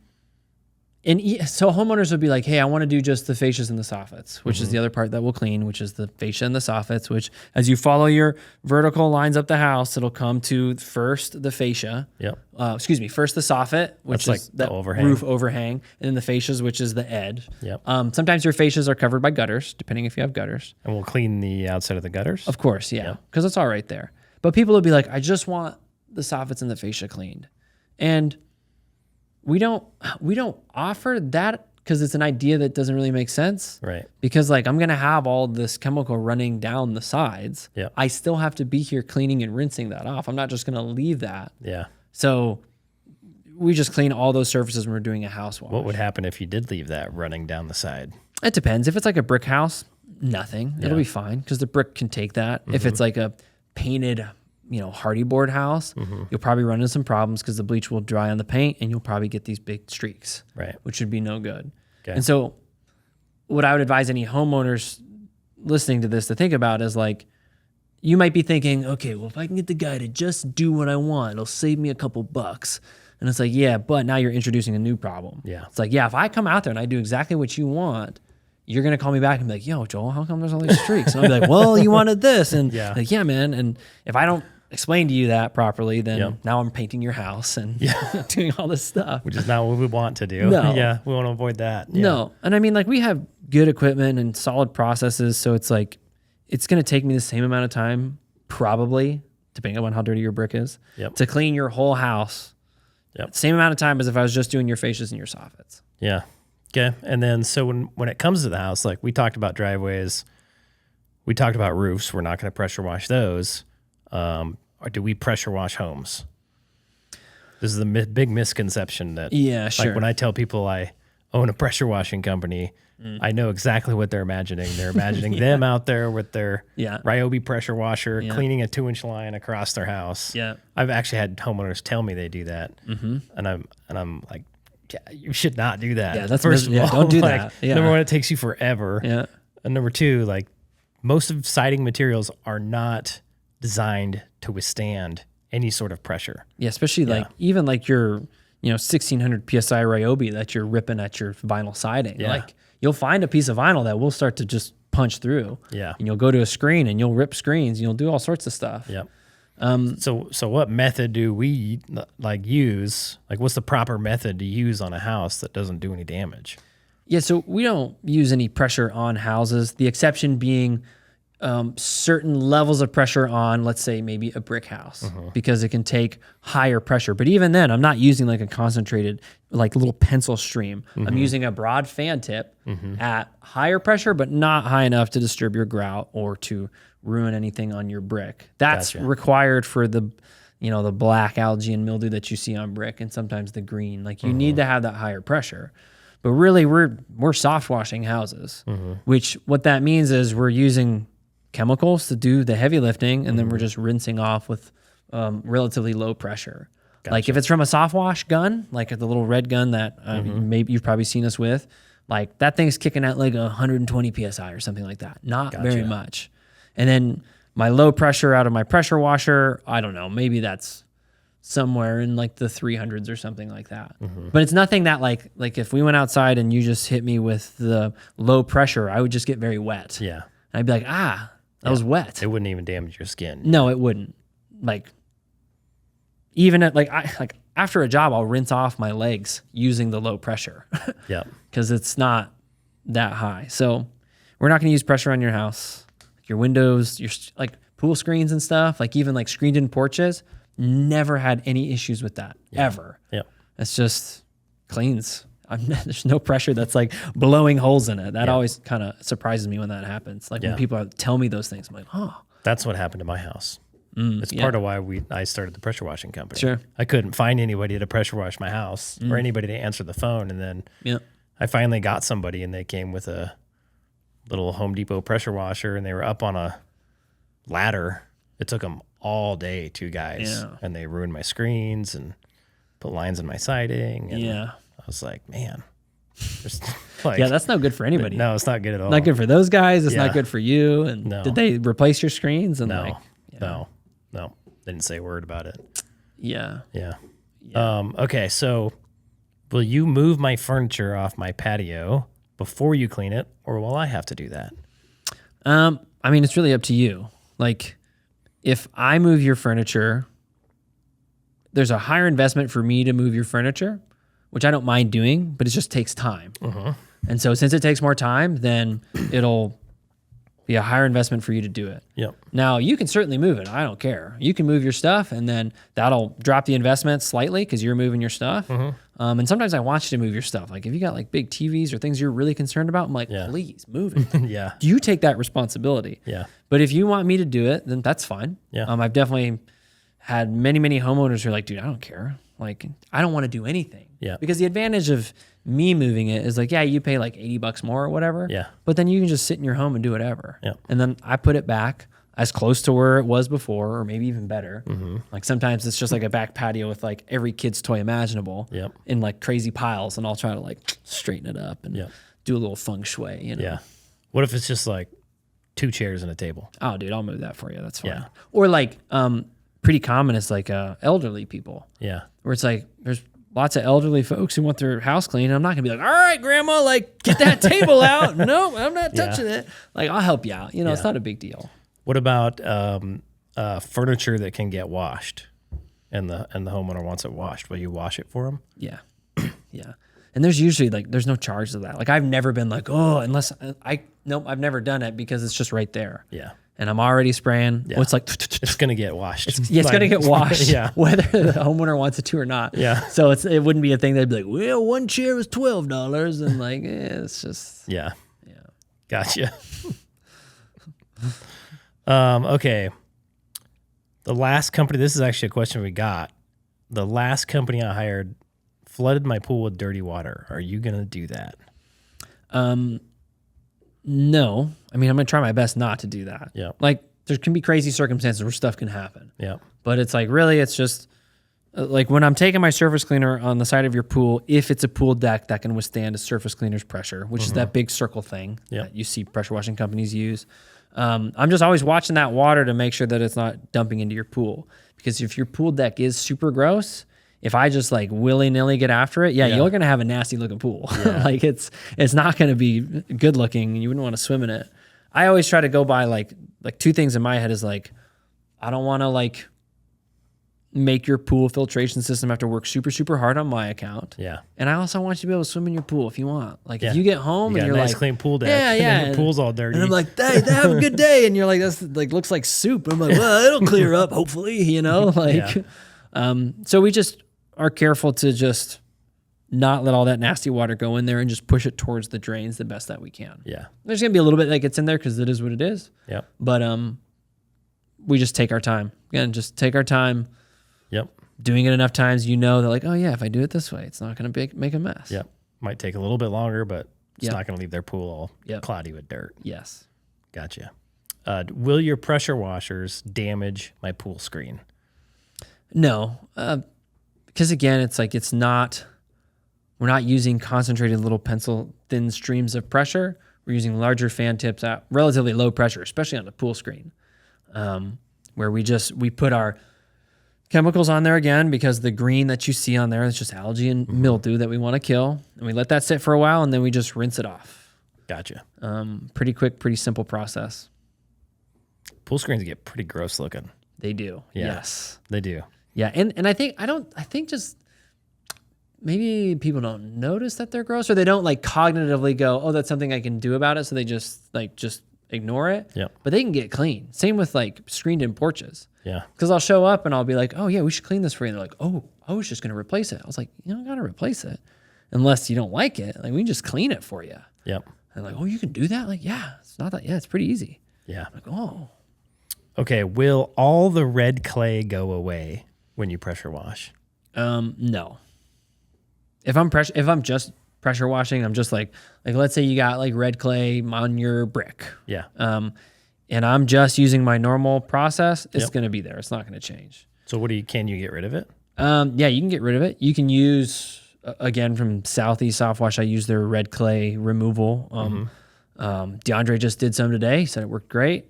homeowners would be like, hey, I want to do just the fascias and the soffits, which is the other part that we'll clean, which is the fascia and the soffits, which as you follow your vertical lines up the house, it'll come to first the fascia. Yep. First the soffit, which That's is like the that overhang. roof overhang, and then the fascias, which is the edge. Yep. Sometimes your fascias are covered by gutters, depending if you have gutters. And we'll clean the outside of the gutters? Of course, yeah, because it's all right there. But people will be like, I just want the soffits and the fascia cleaned. And we don't offer that because it's an idea that doesn't really make sense. Right. Because like I'm going to have all this chemical running down the sides. Yeah. I still have to be here cleaning and rinsing that off. I'm not just going to leave that. Yeah. So we just clean all those surfaces when we're doing a house wash. What would happen if you did leave that running down the side? It depends. If it's like a brick house, nothing. It'll be fine because the brick can take that. If it's like a painted, hardy board house, you'll probably run into some problems because the bleach will dry on the paint and you'll probably get these big streaks, right? Which would be no good. Okay. And so what I would advise any homeowners listening to this to think about is like, you might be thinking, okay, well, if I can get the guy to just do what I want, it'll save me a couple bucks. And it's like, yeah, but now you're introducing a new problem. Yeah. It's like, yeah, if I come out there and I do exactly what you want, you're going to call me back and be like, yo, Joel, how come there's all these streaks? And I'll be like, well, you wanted this. And like, yeah, man. And if explain to you that properly, then now I'm painting your house and doing all this stuff. Which is not what we want to do. No. Yeah, we want to avoid that. Yeah. No. And I mean, like, we have good equipment and solid processes, so it's like, it's going to take me the same amount of time, probably, depending on how dirty your brick is, to clean your whole house. Same amount of time as if I was just doing your fascias and your soffits. Yeah. Okay. And then, so when it comes to the house, like we talked about driveways, we talked about roofs. We're not going to pressure wash those. Or do we pressure wash homes? This is the big misconception that, like when I tell people I own a pressure washing company, I know exactly what they're imagining. They're imagining them out there with their Ryobi pressure washer, cleaning a 2-inch line across their house. Yeah. I've actually had homeowners tell me they do that. And I'm like, you should not do that. Yeah, that's first of all, don't do that. Number one, it takes you forever. Yeah. And number two, like most of siding materials are not designed to withstand any sort of pressure. Yeah, especially like even like your 1600 psi Ryobi that you're ripping at your vinyl siding. Yeah. Like you'll find a piece of vinyl that will start to just punch through. Yeah. And you'll go to a screen and you'll rip screens and you'll do all sorts of stuff. Yep. So what method do we like use? Like what's the proper method to use on a house that doesn't do any damage? Yeah, so we don't use any pressure on houses. The exception being certain levels of pressure on, let's say, maybe a brick house, because it can take higher pressure. But even then, I'm not using like a concentrated, like little pencil stream. I'm using a broad fan tip at higher pressure, but not high enough to disturb your grout or to ruin anything on your brick. That's required for the black algae and mildew that you see on brick, and sometimes the green. Like you need to have that higher pressure. But really, we're soft washing houses, which what that means is we're using chemicals to do the heavy lifting, and then we're just rinsing off with relatively low pressure. Gotcha. Like if it's from a soft wash gun, like the little red gun that maybe you've probably seen us with, like that thing's kicking at like 120 psi or something like that. Not very much. And then my low pressure out of my pressure washer, I don't know, maybe that's somewhere in like the 300s or something like that. But it's nothing that like if we went outside and you just hit me with the low pressure, I would just get very wet. Yeah. And I'd be like, that was wet. It wouldn't even damage your skin. No, it wouldn't. Like even at after a job, I'll rinse off my legs using the low pressure. Yeah. Because it's not that high. So we're not going to use pressure on your house. Your windows, your like pool screens and stuff, like even like screened-in porches, never had any issues with that ever. Yeah, it's just cleans. There's no pressure that's like blowing holes in it. That always kind of surprises me when that happens. Like when people tell me those things, I'm like, oh, that's what happened to my house. It's part of why I started the pressure washing company. Sure, I couldn't find anybody to pressure wash my house or anybody to answer the phone, and then I finally got somebody, and they came with a little Home Depot pressure washer, and they were up on a ladder. It took them all day, 2 guys, and they ruined my screens and put lines in my siding. And I was like, man, that's not good for anybody. No, it's not good at all. Not good for those guys. It's not good for you. And did they replace your screens? And no, they didn't say a word about it. Yeah. Okay, so will you move my furniture off my patio before you clean it, or will I have to do that? I mean, it's really up to you. Like, if I move your furniture, there's a higher investment for me to move your furniture, which I don't mind doing, but it just takes time. And so since it takes more time, then it'll be a higher investment for you to do it. Yep. Now, you can certainly move it. I don't care. You can move your stuff, and then that'll drop the investment slightly because you're moving your stuff. And sometimes I want you to move your stuff. Like if you got like big TVs or things you're really concerned about, I'm like, please move it. You take that responsibility. Yeah. But if you want me to do it, then that's fine. Yeah. I've definitely had many homeowners who are like, dude, I don't care. Like, I don't want to do anything. Yeah. Because the advantage of me moving it is like, you pay like $80 more or whatever. Yeah. But then you can just sit in your home and do whatever. Yeah. And then I put it back as close to where it was before, or maybe even better. Like sometimes it's just like a back patio with like every kid's toy imaginable in like crazy piles, and I'll try to like straighten it up and do a little feng shui, Yeah. What if it's just like 2 chairs and a table? Oh, dude, I'll move that for you. That's fine. Yeah. Or like, pretty common is like elderly people. Yeah. Where it's like there's lots of elderly folks who want their house clean. And I'm not gonna be like, all right, grandma, like get that table out. No, I'm not touching it. Like I'll help you out. It's not a big deal. What about furniture that can get washed, and the homeowner wants it washed. Will you wash it for them? Yeah. Yeah. And there's usually there's no charge to that. Like I've never been like, oh, unless nope, I've never done it because it's just right there. Yeah. And I'm already spraying. Yeah. Well, it's like, it's going to get washed. It's going to get washed yeah. whether the homeowner wants it to or not. Yeah. So it wouldn't be a thing they'd be like, well, one chair was $12. And it's just. Yeah. Yeah. Gotcha. Okay. The last company, this is actually a question we got. The last company I hired flooded my pool with dirty water. Are you going to do that? No. I mean, I'm going to try my best not to do that. Yeah. Like there can be crazy circumstances where stuff can happen. Yeah. But it's like, really, it's just like when I'm taking my surface cleaner on the side of your pool, if it's a pool deck that can withstand a surface cleaner's pressure, which is that big circle thing that you see pressure washing companies use. I'm just always watching that water to make sure that it's not dumping into your pool. Because if your pool deck is super gross, if I just like willy-nilly get after it, you're going to have a nasty looking pool. Yeah. Like it's not going to be good looking. You wouldn't want to swim in it. I always try to go by like two things in my head is like, I don't want to like make your pool filtration system have to work super, super hard on my account. Yeah. And I also want you to be able to swim in your pool if you want. Like if you get home and you're a nice like, clean pool deck. Yeah. And the pool's all dirty. And I'm like, hey, have a good day. And you're like, that's like, looks like soup. I'm like, well, it'll clear up hopefully, like, so we just are careful to just not let all that nasty water go in there and just push it towards the drains the best that we can. Yeah. There's going to be a little bit that gets in there because it is what it is. Yeah. But we just take our time. Again, just take our time. Yep. Doing it enough times, they're like, oh yeah, if I do it this way, it's not going to make a mess. Yep. Might take a little bit longer, but it's Yep. not going to leave their pool all cloudy with dirt. Yes. Gotcha. Will your pressure washers damage my pool screen? No. Because again, it's like we're not using concentrated little pencil thin streams of pressure. We're using larger fan tips at relatively low pressure, especially on the pool screen, where we put our chemicals on there again because the green that you see on there is just algae and mildew that we want to kill. And we let that sit for a while and then we just rinse it off. Gotcha. Pretty quick, pretty simple process. Pool screens get pretty gross looking. They do. Yeah. Yes. They do. Yeah. And I think just maybe people don't notice that they're gross or they don't like cognitively go, oh, that's something I can do about it. So they just ignore it. Yep. But they can get clean. Same with like screened in porches. Yeah. Because I'll show up and I'll be like, oh yeah, we should clean this for you. And they're like, oh, I was just going to replace it. I was like, you don't got to replace it unless you don't like it. Like we can just clean it for you. Yep. And like, oh, you can do that? Like, yeah, it's not that. Yeah, it's pretty easy. Yeah. I'm like, oh. Okay. Will all the red clay go away when you pressure wash? No. If I'm just pressure washing, I'm just like let's say you got like red clay on your brick. Yeah. And I'm just using my normal process, it's going to be there. It's not going to change. So can you get rid of it? Yeah, you can get rid of it. You can use, again, from Southeast Soft Wash, I use their red clay removal. DeAndre just did some today. He said it worked great.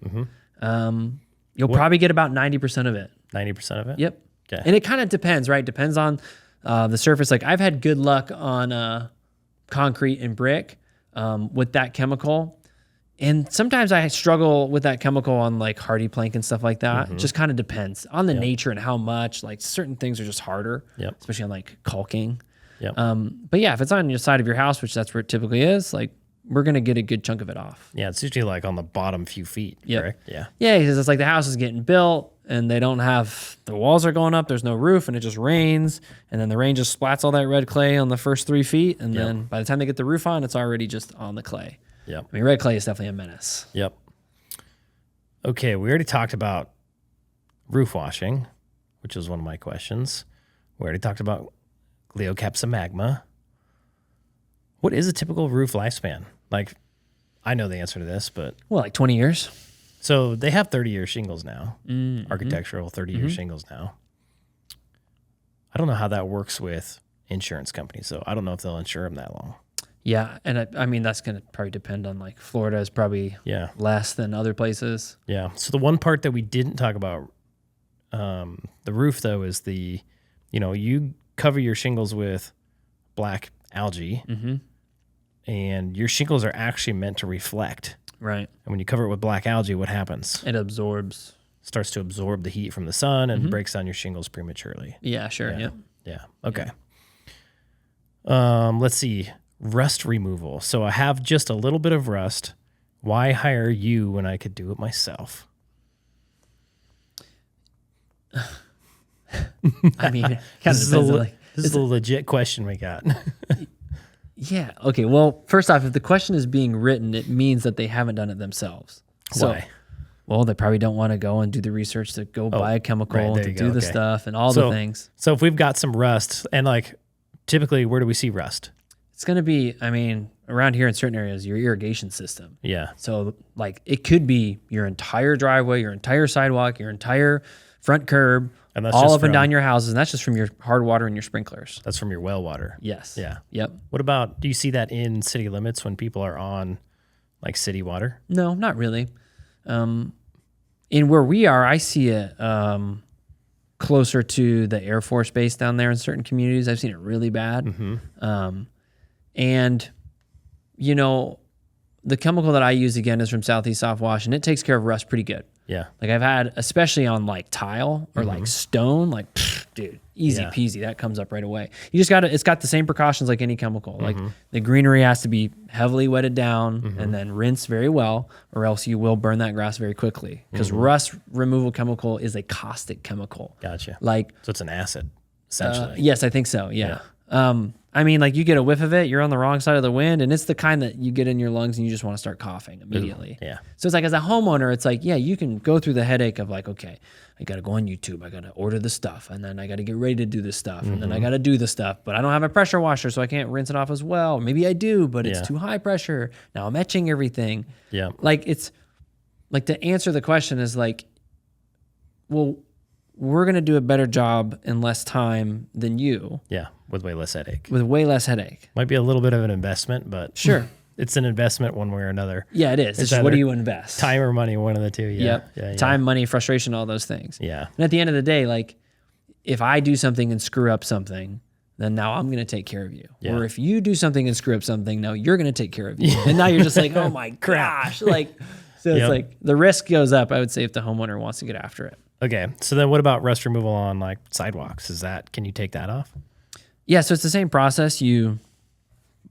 You'll probably get about 90% of it. 90% of it? Yep. Okay. And it kind of depends, right? Depends on the surface. Like I've had good luck on concrete and brick with that chemical. And sometimes I struggle with that chemical on like hardy plank and stuff like that. It just kind of depends on the nature and how much. Like certain things are just harder, especially on like caulking. Yep. But yeah, if it's on your side of your house, which that's where it typically is, like we're going to get a good chunk of it off. Yeah, it's usually like on the bottom few feet, correct? Yeah. Yeah, because it's like the house is getting built and they don't have, the walls are going up, there's no roof and it just rains. And then the rain just splats all that red clay on the first 3 feet. And then by the time they get the roof on, it's already just on the clay. Yep. I mean, red clay is definitely a menace. Yep. Okay, we already talked about roof washing, which was one of my questions. We already talked about Gleocapsa. What is a typical roof lifespan? Like, I know the answer to this, but... Well, like 20 years. So they have 30-year shingles now, architectural 30-year shingles now. I don't know how that works with insurance companies, so I don't know if they'll insure them that long. Yeah, and I mean, that's going to probably depend on, like, Florida is probably less than other places. Yeah, so the one part that we didn't talk about, the roof, though, is you cover your shingles with black algae, and your shingles are actually meant to reflect. Right. And when you cover it with black algae, what happens? It absorbs. starts to absorb the heat from the sun and breaks down your shingles prematurely. Yeah, sure. Yeah. Yep. Yeah. Okay. Let's see. Rust removal. So I have just a little bit of rust. Why hire you when I could do it myself? I mean, This is a legit question we got. Yeah. Okay. Well, first off, if the question is being written, it means that they haven't done it themselves. So, Why? well, they probably don't want to go and do the research to go buy a chemical to do the stuff and all the things. So if we've got some rust, and like typically, where do we see rust? It's going to be, I mean, around here in certain areas, your irrigation system. Yeah. So like it could be your entire driveway, your entire sidewalk, your entire front curb, And that's all just up and from- down your houses. And that's just from your hard water and your sprinklers. That's from your well water. Yes. Yeah. Yep. What about, do you see that in city limits when people are on like city water? No, not really. In where we are, I see it closer to the Air Force Base down there in certain communities. I've seen it really bad. And, you know, the chemical that I use, again, is from Southeast Soft Wash, and it takes care of rust pretty good. Yeah. Like I've had, especially on like tile or like stone, like, dude, easy peasy. That comes up right away. You just got to, it's got the same precautions like any chemical. Like the greenery has to be heavily wetted down and then rinse very well, or else you will burn that grass very quickly. Because rust removal chemical is a caustic chemical. Gotcha. Like, So it's an acid, essentially. yes, I think so. Yeah. I mean, like you get a whiff of it, you're on the wrong side of the wind, and it's the kind that you get in your lungs and you just want to start coughing immediately. Yeah. So it's like, as a homeowner, it's like, yeah, you can go through the headache of like, okay, I got to go on YouTube, I got to order the stuff, and then I got to get ready to do this stuff, and then I got to do the stuff, but I don't have a pressure washer, so I can't rinse it off as well. Maybe I do, but it's too high pressure. Now I'm etching everything. Yeah. Like, it's like, to answer the question is like, well, we're going to do a better job in less time than you. Yeah. With way less headache. With way less headache. Might be a little bit of an investment, but Sure. it's an investment one way or another. Yeah, it is. It's just, what do you invest? Time or money, one of the two. Yeah. Yep. Yeah. Time, money, frustration, all those things. Yeah. And at the end of the day, like, if I do something and screw up something, then now I'm going to take care of you. Yeah. Or if you do something and screw up something, now you're going to take care of you. And now you're just like, oh my gosh. Like, so it's like the risk goes up, I would say, if the homeowner wants to get after it. Okay. So then what about rust removal on like sidewalks? Can you take that off? Yeah. So it's the same process. You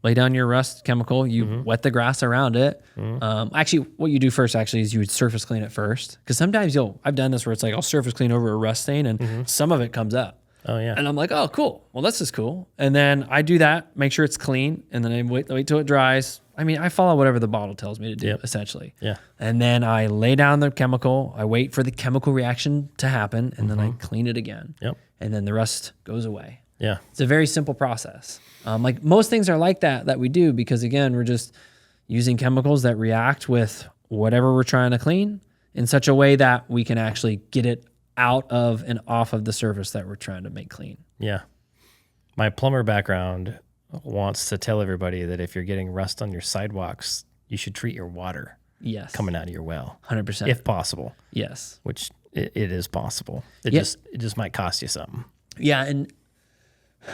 lay down your rust chemical, you wet the grass around it. Actually, what you do first is you would surface clean it first. Because sometimes I've done this where it's like, I'll surface clean over a rust stain and some of it comes up. Oh yeah. And I'm like, oh, cool. Well, this is cool. And then I do that, make sure it's clean, and then I wait till it dries. I mean, I follow whatever the bottle tells me to do, essentially. Yeah. And then I lay down the chemical. I wait for the chemical reaction to happen, and then I clean it again. Yep. And then the rust goes away. Yeah. It's a very simple process. Like most things are like that we do, because again, we're just using chemicals that react with whatever we're trying to clean in such a way that we can actually get it out of and off of the surface that we're trying to make clean. Yeah. My plumber background wants to tell everybody that if you're getting rust on your sidewalks, you should treat your water Yes. coming out of your well, 100%. if possible. Yes. Which it is possible. It just might cost you something. Yeah, and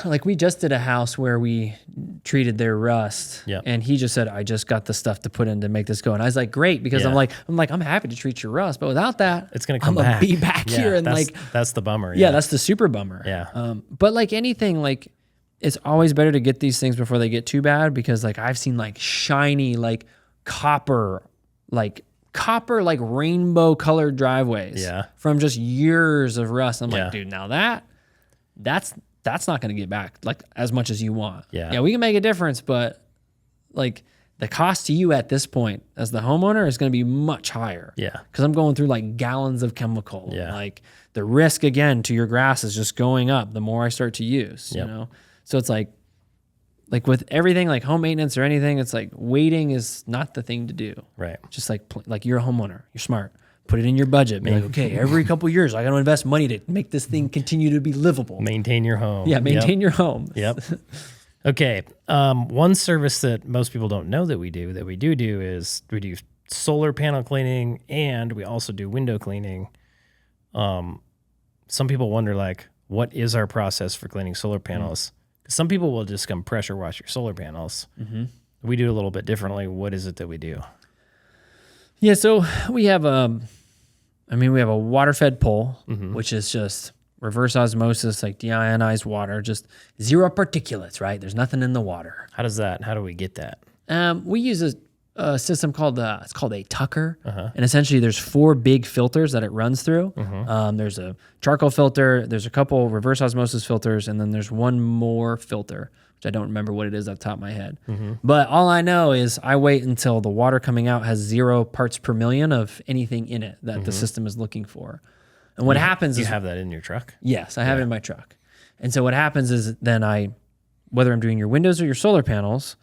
like we just did a house where we treated their rust, and he just said, "I just got the stuff to put in to make this go." And I was like, "Great," because I'm happy to treat your rust, but without that, it's gonna come I'm back. Be back here, and that's the bummer. Yeah, that's the super bummer. Yeah. But like anything, like it's always better to get these things before they get too bad, because like I've seen like shiny like copper like rainbow colored driveways from just years of rust. I'm like, dude, now that's not going to get back like as much as you want. Yeah, we can make a difference, but like the cost to you at this point as the homeowner is going to be much higher. Yeah, because I'm going through like gallons of chemical. Yeah, like the risk again to your grass is just going up the more I start to use. You know, so it's like with everything, like home maintenance or anything, it's like waiting is not the thing to do. Right. Just like you're a homeowner, you're smart. Put it in your budget. Be like, okay, every couple of years, I got to invest money to make this thing continue to be livable. Maintain your home. Yeah, maintain your home. Yep. Okay. One service that most people don't know that we do is we do solar panel cleaning, and we also do window cleaning. Some people wonder, like, what is our process for cleaning solar panels? Some people will just come pressure wash your solar panels. We do it a little bit differently. What is it that we do? Yeah, so we have I mean, we have a water-fed pole, which is just reverse osmosis, like deionized water, just zero particulates, right? There's nothing in the water. How do we get that? We use a system called it's called a Tucker, and essentially there's 4 big filters that it runs through. There's a charcoal filter, there's a couple reverse osmosis filters, and then there's one more filter, which I don't remember what it is off the top of my head. But all I know is I wait until the water coming out has 0 parts per million of anything in it that the system is looking for. And what happens is... You have that in your truck? Yes, I have it in my truck. And so what happens is then whether I'm doing your windows or your solar panels,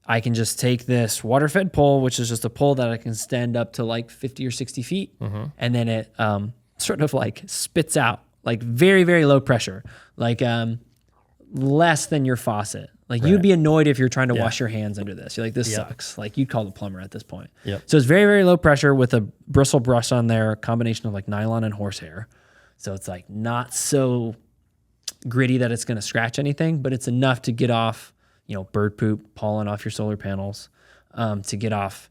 I can just take this water-fed pole, which is just a pole that I can stand up to like 50 or 60 feet, and then it sort of like spits out like very, very low pressure, like less than your faucet. Like you'd be annoyed if you're trying to wash your hands under this. You're like, this sucks. Like you'd call the plumber at this point. So it's very, very low pressure with a bristle brush on there, a combination of like nylon and horsehair. So it's like not so gritty that it's going to scratch anything, but it's enough to get off, bird poop, pollen off your solar panels, to get off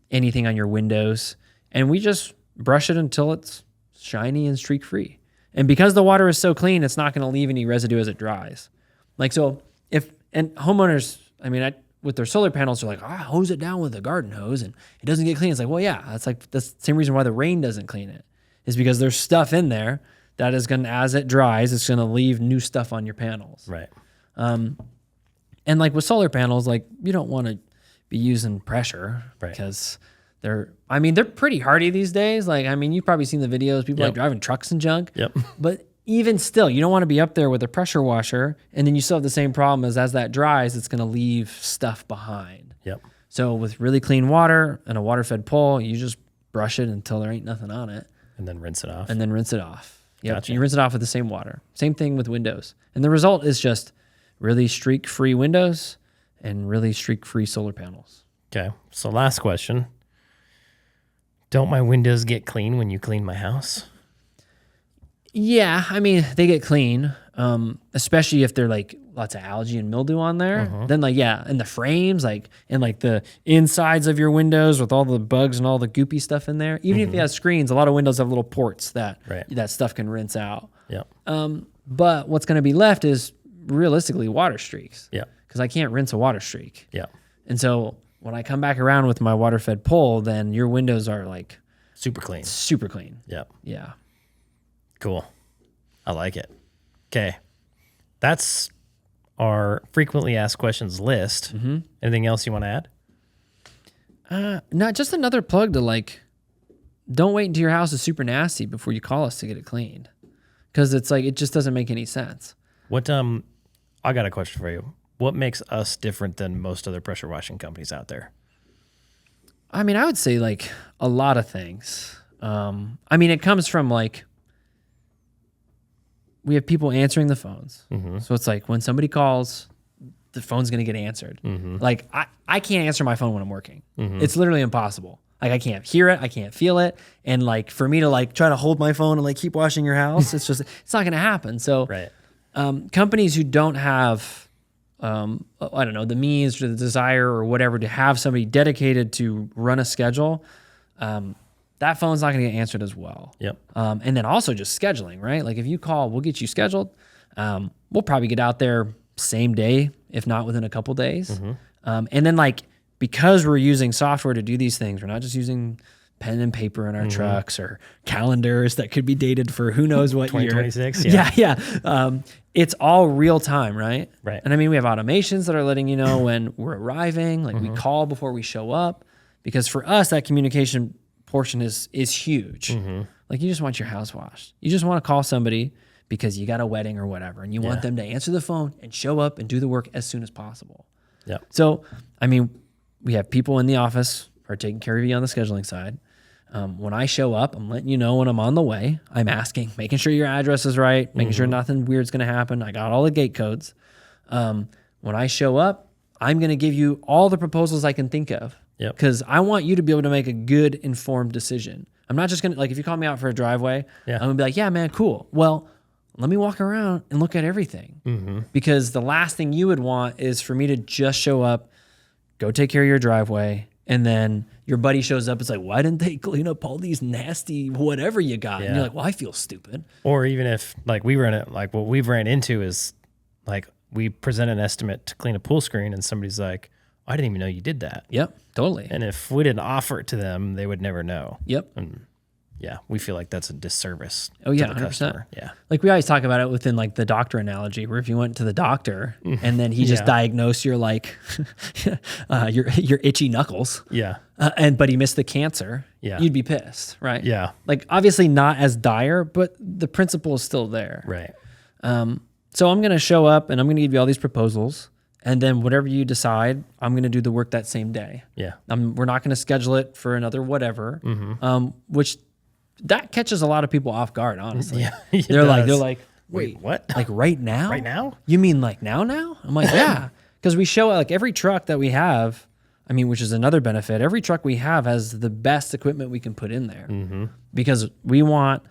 anything on your windows. And we just brush it until it's shiny and streak free. And because the water is so clean, it's not going to leave any residue as it dries. Like, so and homeowners, with their solar panels, are like, hose it down with a garden hose and it doesn't get clean. It's like, well, yeah, that's the same reason why the rain doesn't clean it, is because there's stuff in there that is going to, as it dries, it's going to leave new stuff on your panels. Right. And like with solar panels, like you don't want to be using pressure because they're pretty hardy these days. Like, you've probably seen the videos, people like driving trucks and junk. But even still, you don't want to be up there with a pressure washer, and then you still have the same problem as that dries, it's going to leave stuff behind. So with really clean water and a water-fed pole, you just brush it until there ain't nothing on it. And then rinse it off. Gotcha. You rinse it off with the same water. Same thing with windows. And the result is just really streak-free windows and really streak-free solar panels. Okay. So last question. Don't my windows get clean when you clean my house? Yeah, they get clean, especially if they're like lots of algae and mildew on there. Then and the frames, and the insides of your windows with all the bugs and all the goopy stuff in there. Even if you have screens, a lot of windows have little ports that that stuff can rinse out. But what's going to be left is realistically water streaks. Because I can't rinse a water streak. And so when I come back around with my water-fed pole, then your windows are like super clean. Yeah. Cool. I like it. Okay. That's our frequently asked questions list. Anything else you want to add? No, just another plug to don't wait until your house is super nasty before you call us to get it cleaned. Because it's it just doesn't make any sense. What, I got a question for you. What makes us different than most other pressure washing companies out there? I would say a lot of things. It comes from we have people answering the phones. So it's when somebody calls, the phone's going to get answered. I can't answer my phone when I'm working. It's literally impossible. I can't hear it. I can't feel it. And for me to try to hold my phone and keep washing your house, it's not going to happen. So companies who don't have, the means or the desire or whatever to have somebody dedicated to run a schedule, that phone's not going to get answered as well. And then also just scheduling, right? If you call, we'll get you scheduled. We'll probably get out there same day, if not within a couple days. And then because we're using software to do these things, we're not just using pen and paper in our trucks or calendars that could be dated for who knows what 2026, year. It's all real time, right? And we have automations that are letting you know when we're arriving. We call before we show up, because for us, that communication portion is huge. You just want your house washed. You just want to call somebody because you got a wedding or whatever, and you want them to answer the phone and show up and do the work as soon as possible. So, we have people in the office who are taking care of you on the scheduling side. When I show up, I'm letting you know when I'm on the way. I'm asking, making sure your address is right, making sure nothing weird's going to happen. I got all the gate codes. When I show up, I'm going to give you all the proposals I can think of. Because I want you to be able to make a good, informed decision. I'm not just going to, if you call me out for a driveway, I'm going to be like, yeah, man, cool. Well, let me walk around and look at everything. Because the last thing you would want is for me to just show up, go take care of your driveway, And then your buddy shows up. It's like, why didn't they clean up all these nasty whatever you got? And you're like, well, I feel stupid. Or even if like what we've ran into is like we present an estimate to clean a pool screen and somebody's like, I didn't even know you did that. Yep, totally. And if we didn't offer it to them, they would never know. Yep. And yeah, we feel like that's a disservice. Oh yeah, to the 100%. customer. Yeah. Like we always talk about it within like the doctor analogy, where if you went to the doctor and then he just diagnosed your like your itchy knuckles, but he missed the cancer, you'd be pissed, right? Yeah. Like obviously not as dire, but the principle is still there. Right. So I'm gonna show up and I'm gonna give you all these proposals, and then whatever you decide, I'm gonna do the work that same day. Yeah. We're not gonna schedule it for another whatever, which that catches a lot of people off guard, honestly. Yeah, they're like, wait, what? Like right now? Right now? You mean like now? I'm like, yeah. Because we show like every truck that we have, I mean, which is another benefit, every truck we have has the best equipment we can put in there. Because we want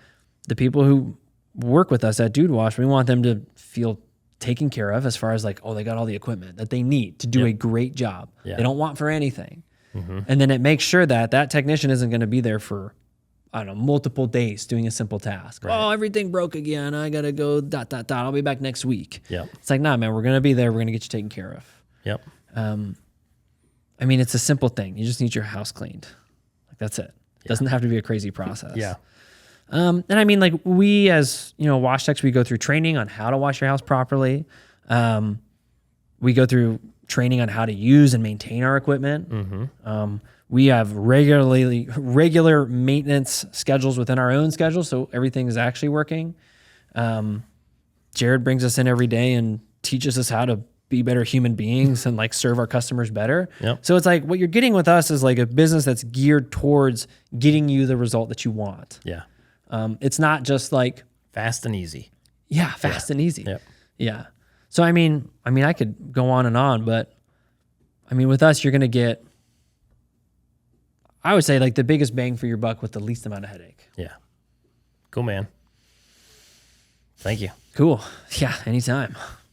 the people who work with us at Dude Wash, we want them to feel taken care of as far as like, oh, they got all the equipment that they need to do a great job. They don't want for anything. And then it makes sure that that technician isn't going to be there for, I don't know, multiple days doing a simple task. Right. Oh, everything broke again. I got to go ... I'll be back next week. Yeah. It's like, nah, man, we're going to be there. We're going to get you taken care of. Yep. I mean, it's a simple thing. You just need your house cleaned. Like that's it. It doesn't have to be a crazy process. Yeah. And I mean, like we as, wash techs, we go through training on how to wash your house properly. We go through training on how to use and maintain our equipment. We have regular maintenance schedules within our own schedule, so everything is actually working. Jared brings us in every day and teaches us how to be better human beings and like serve our customers better. Yep. So it's like what you're getting with us is like a business that's geared towards getting you the result that you want. Yeah. It's not just like fast and easy. Yeah, fast and easy. Yep. Yeah. So I mean, I could go on, but I mean, with us, you're gonna get, I would say, like the biggest bang for your buck with the least amount of headache. Yeah. Cool, man. Thank you. Cool. Yeah. Anytime.